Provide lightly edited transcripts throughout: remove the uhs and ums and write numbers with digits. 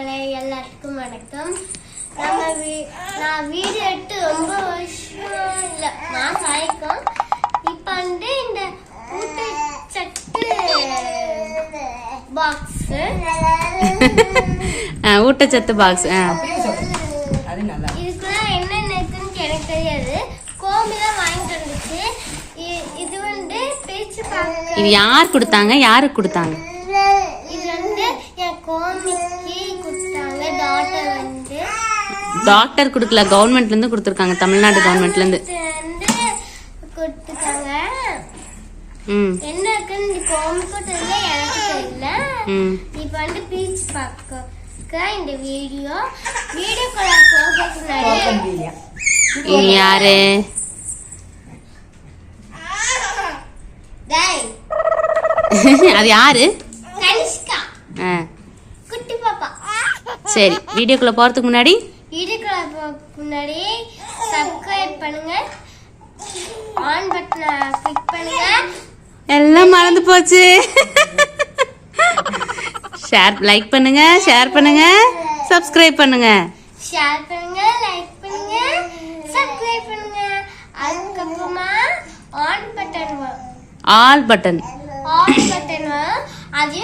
மக்களே எல்லாருக்கும் வணக்கம். நான் வீடியோ எடுத்து ரொம்ப வருஷம் இல்ல மாசம் ஆயிருக்கும். இப்ப வந்து இந்த ஊட்டச்சத்து பாக்ஸ் ஊட்டச்சத்து பாக்ஸ் இதுக்குள்ள என்னென்ன இருக்குன்னு எனக்கு தெரியாது. கோமிதான் வாங்கிட்டு வந்துச்சு. இது வந்து பேச்சு பாக்க. இது யார் கொடுத்தாங்க? யாருக்கு கொடுத்தாங்க? இது வந்து என் கோமிக்கு கொடுத்தாங்க. டாக்டர் கொடுக்கல, கவர்மெண்ட்ல இருந்து கொடுத்துருக்காங்க. தமிழ்நாடு கவர்மெண்ட்ல இருந்து கொடுத்துட்டாங்க. என்ன இருக்குன்னு கோமிக்கும் தெரியல, எனக்கு தெரியல. இப்ப வந்து பீச் பார்க்க இந்த வீடியோக்குள்ள போகிறதுக்கு முன்னாடி யாரு அது யாரு? குட்டி பாப்பா. சரி, வீடியோக்குள்ள போறதுக்கு முன்னாடி சப்ஸ்கிரைப் பண்ணுங்க, ஆன் பட்டனை கிளிக் பண்ணுங்க. எல்லாம் மறந்து போச்சு. லைக் பண்ணுங்க, ஷேர் பண்ணுங்க, சப்ஸ்கிரைப் பண்ணுங்க. ஷேர் பண்ணுங்க, லைக் பண்ணுங்க, சப்ஸ்கிரைப் பண்ணுங்க. அதுக்கப்புறமா ஆல் பட்டன் அது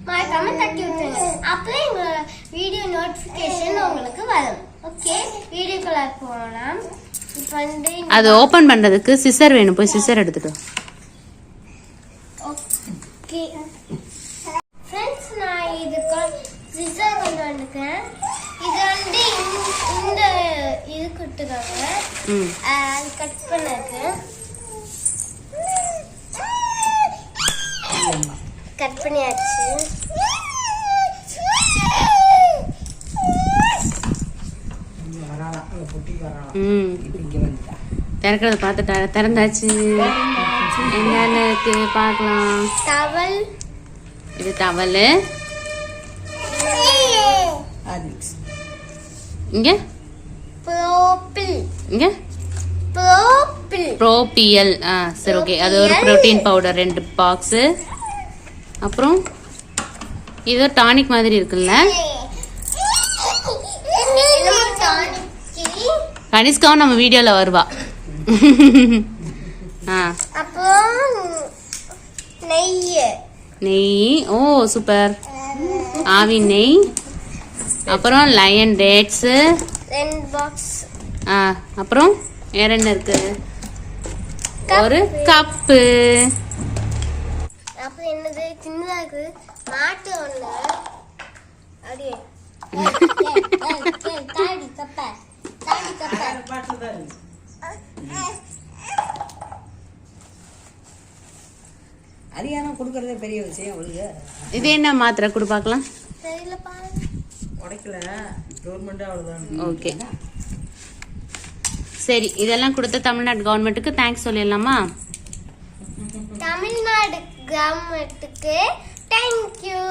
மறக்காம தட்டி விட்டுருங்க. அப்பதான் எங்களோட வீடியோ நோட்டிபிகேஷன் உங்களுக்கு வரும். ஓகே, வீடியோக்குள்ள போகலாம். இப்போ வந்து அது ஓபன் பண்றதுக்கு சிசர் வேணும். போய் சிசர் எடுத்துட்டு. ஓகே ஃப்ரெண்ட்ஸ், நான் இதுக்கு சிசர் கொண்டு வந்திருக்கேன். இது வந்து இந்த இது கொடுத்துருக்காங்க. அது கட் பண்ணது கட் பண்ணியாச்சு. திறக்கிறத பார்த்துட்டா திறந்தாச்சு. என்னென்ன இருக்கு பார்க்கலாம். டவல், இது டவல். இங்க இங்க ப்ரோபியல். சரி, ஓகே. அது ஒரு புரோட்டீன் பவுடர் 2 பாக்ஸ். அப்புறம் இது டானிக் மாதிரி இருக்குல்ல. கனிஷ்காவும் நம்ம வீடியோல வருவா. நெய். ஓ சூப்பர். ஆவி நெய். அப்புறம் லயன் டேட்ஸ் 2 பாக்ஸ். அப்புறம் வேற என்ன இருக்கு? ஒரு கப்பு. அப்புறம் என்னது சின்னதா இருக்கு மாட்டு ஒண்ணு. அப்படியே தாடி கப்ப அரியானா கொடுக்கறதே பெரிய விஷயம் அவளுக்கு. இது என்ன மாத்திரை கொடு பார்க்கலாம். தெரியல பாரு. உடைக்கல, கவர்மெண்ட் அவ்வளவுதான். ஓகே, சரி. இதெல்லாம் கொடுத்த தமிழ்நாடு கவர்மெண்ட்டுக்கு தேங்க்ஸ் சொல்லிடலாமா? தமிழ்நாடு கவர்மெண்ட்டுக்கு தேங்க்யூ.